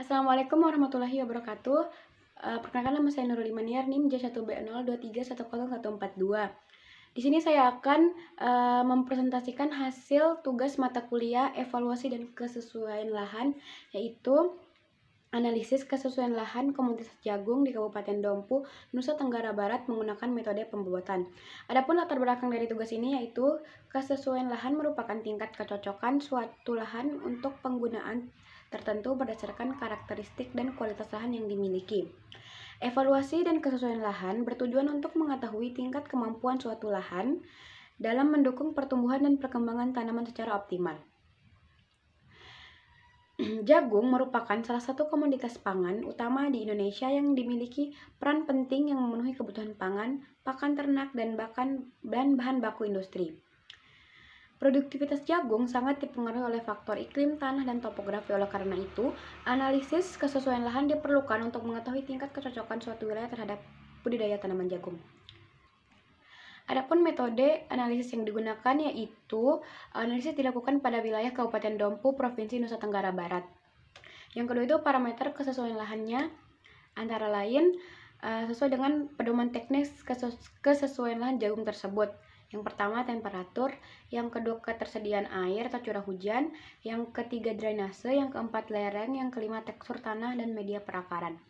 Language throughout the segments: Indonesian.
Assalamualaikum warahmatullahi wabarakatuh. Perkenalkan nama saya Nurul Imaniar, NIM J1B023101442. Di sini saya akan mempresentasikan hasil tugas mata kuliah evaluasi dan kesesuaian lahan, yaitu analisis kesesuaian lahan komunitas jagung di Kabupaten Dompu, Nusa Tenggara Barat menggunakan metode pembobotan. Adapun latar belakang dari tugas ini yaitu kesesuaian lahan merupakan tingkat kecocokan suatu lahan untuk penggunaan tertentu berdasarkan karakteristik dan kualitas lahan yang dimiliki. Evaluasi dan kesesuaian lahan bertujuan untuk mengetahui tingkat kemampuan suatu lahan dalam mendukung pertumbuhan dan perkembangan tanaman secara optimal. Jagung merupakan salah satu komoditas pangan utama di Indonesia yang dimiliki peran penting yang memenuhi kebutuhan pangan, pakan ternak, dan bahan baku industri. Produktivitas jagung sangat dipengaruhi oleh faktor iklim, tanah, dan topografi. Oleh karena itu, analisis kesesuaian lahan diperlukan untuk mengetahui tingkat kecocokan suatu wilayah terhadap budidaya tanaman jagung. Adapun metode analisis yang digunakan yaitu analisis dilakukan pada wilayah Kabupaten Dompu, Provinsi Nusa Tenggara Barat. Yang kedua itu parameter kesesuaian lahannya antara lain sesuai dengan pedoman teknis kesesuaian lahan jagung tersebut. Yang pertama temperatur, yang kedua ketersediaan air atau curah hujan, yang ketiga drainase, yang keempat lereng, yang kelima tekstur tanah dan media perakaran.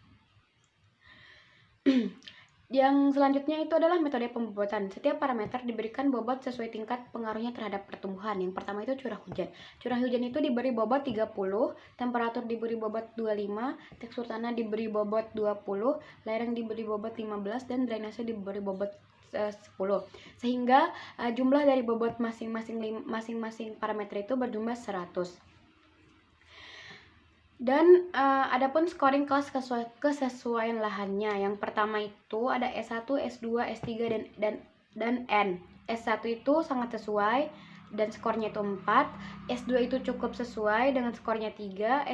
Yang selanjutnya itu adalah metode pembobotan. Setiap parameter diberikan bobot sesuai tingkat pengaruhnya terhadap pertumbuhan. Yang pertama itu curah hujan. Curah hujan itu diberi bobot 30, temperatur diberi bobot 25, tekstur tanah diberi bobot 20, lereng diberi bobot 15, dan drainase diberi bobot 10. Sehingga jumlah dari bobot masing-masing parameter itu berjumlah 100. Dan adapun scoring kelas kesesuaian lahannya, yang pertama itu ada S1, S2, S3 dan N. S1 itu sangat sesuai dan skornya itu 4, S2 itu cukup sesuai dengan skornya 3,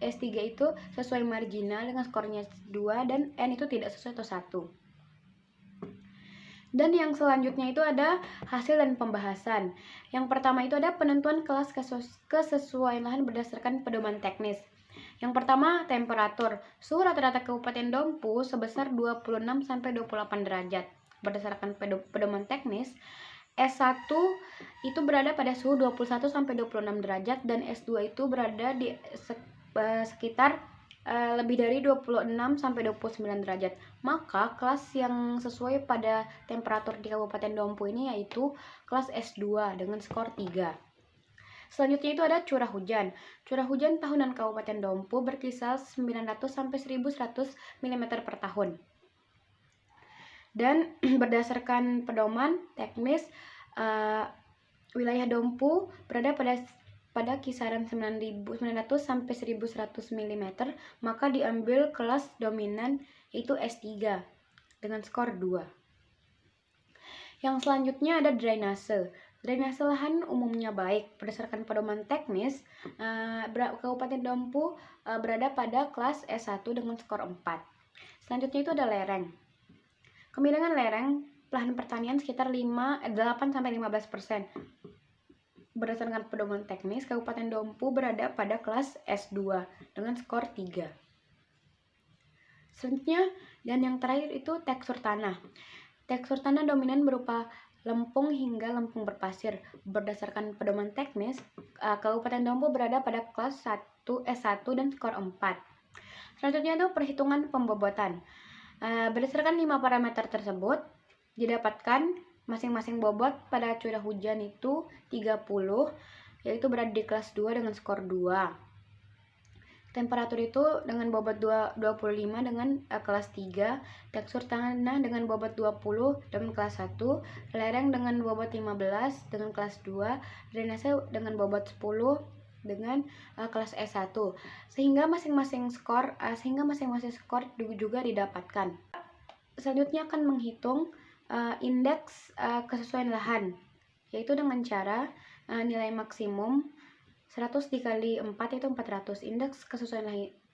S3 itu sesuai marginal dengan skornya 2, dan N itu tidak sesuai atau 1. Dan yang selanjutnya itu ada hasil dan pembahasan. Yang pertama itu ada penentuan kelas kesesuaian lahan berdasarkan pedoman teknis. Yang pertama temperatur. Suhu rata-rata Kabupaten Dompu sebesar 26-28 derajat. Berdasarkan pedoman teknis, S1 itu berada pada suhu 21-26 derajat dan S2 itu berada di sekitar lebih dari 26-29 derajat. Maka kelas yang sesuai pada temperatur di Kabupaten Dompu ini yaitu kelas S2 dengan skor 3. Selanjutnya itu ada curah hujan. Curah hujan tahunan Kabupaten Dompu berkisar 900-1100 mm per tahun. Dan berdasarkan pedoman teknis, wilayah Dompu berada pada kisaran 900-1100 mm, maka diambil kelas dominan yaitu S3 dengan skor 2. Yang selanjutnya ada drainase. Drainase lahan umumnya baik. Berdasarkan pedoman teknis, Kabupaten Dompu berada pada kelas S1 dengan skor 4. Selanjutnya itu ada lereng. Kemiringan lereng lahan pertanian sekitar 8-15%. Berdasarkan pedoman teknis, Kabupaten Dompu berada pada kelas S2 dengan skor 3. Selanjutnya, dan yang terakhir itu tekstur tanah. Tekstur tanah dominan berupa lempung hingga lempung berpasir. Berdasarkan pedoman teknis, Kabupaten Dompu berada pada kelas S1 dan skor 4. Selanjutnya itu perhitungan pembobotan. Berdasarkan 5 parameter tersebut, didapatkan masing-masing bobot pada curah hujan itu 30, yaitu berada di kelas 2 dengan skor 2. Temperatur itu dengan bobot 25 dengan kelas 3, tekstur tanah dengan bobot 20 dengan kelas 1, lereng dengan bobot 15 dengan kelas 2, drainase dengan bobot 10 dengan kelas S1. Sehingga masing-masing skor juga didapatkan. Selanjutnya akan menghitung indeks kesesuaian lahan, yaitu dengan cara nilai maksimum 100 dikali 4 itu 400. Indeks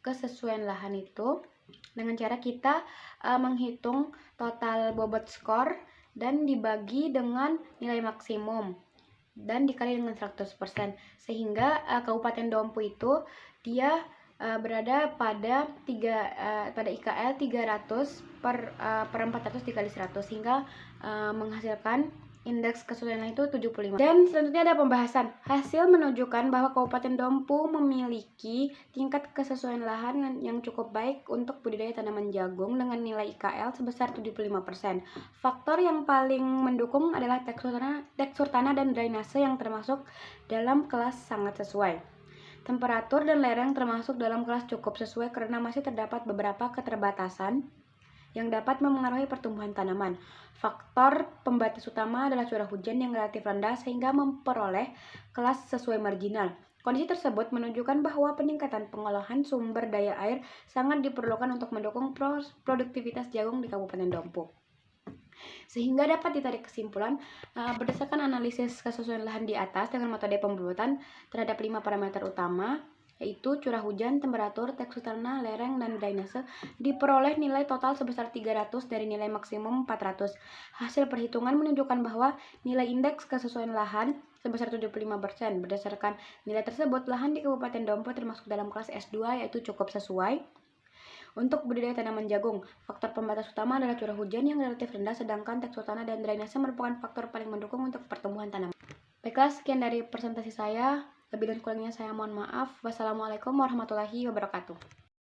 kesesuaian lahan itu dengan cara kita menghitung total bobot skor dan dibagi dengan nilai maksimum dan dikali dengan 100%, sehingga Kabupaten Dompu itu dia berada pada IKL 300 per 400 dikali 100 sehingga menghasilkan indeks kesesuaian lahan itu 75. Dan selanjutnya ada pembahasan. Hasil menunjukkan bahwa Kabupaten Dompu memiliki tingkat kesesuaian lahan yang cukup baik untuk budidaya tanaman jagung dengan nilai IKL sebesar 75%. Faktor yang paling mendukung adalah tekstur tanah dan drainase yang termasuk dalam kelas sangat sesuai. Temperatur dan lereng termasuk dalam kelas cukup sesuai karena masih terdapat beberapa keterbatasan yang dapat memengaruhi pertumbuhan tanaman. Faktor pembatas utama adalah curah hujan yang relatif rendah sehingga memperoleh kelas sesuai marginal. Kondisi tersebut menunjukkan bahwa peningkatan pengolahan sumber daya air sangat diperlukan untuk mendukung produktivitas jagung di Kabupaten Dompu. Sehingga dapat ditarik kesimpulan berdasarkan analisis kesesuaian lahan di atas dengan metode pembuatan terhadap 5 parameter utama, yaitu curah hujan, temperatur, tekstur tanah, lereng, dan drainase, diperoleh nilai total sebesar 300 dari nilai maksimum 400. Hasil perhitungan menunjukkan bahwa nilai indeks kesesuaian lahan sebesar 75%. Berdasarkan nilai tersebut, lahan di Kabupaten Dompu termasuk dalam kelas S2 yaitu cukup sesuai. Untuk budidaya tanaman jagung, faktor pembatas utama adalah curah hujan yang relatif rendah, sedangkan tekstur tanah dan drainase merupakan faktor paling mendukung untuk pertumbuhan tanaman. Baiklah, sekian dari presentasi saya. Lebih dan kurangnya saya mohon maaf. Wassalamualaikum warahmatullahi wabarakatuh.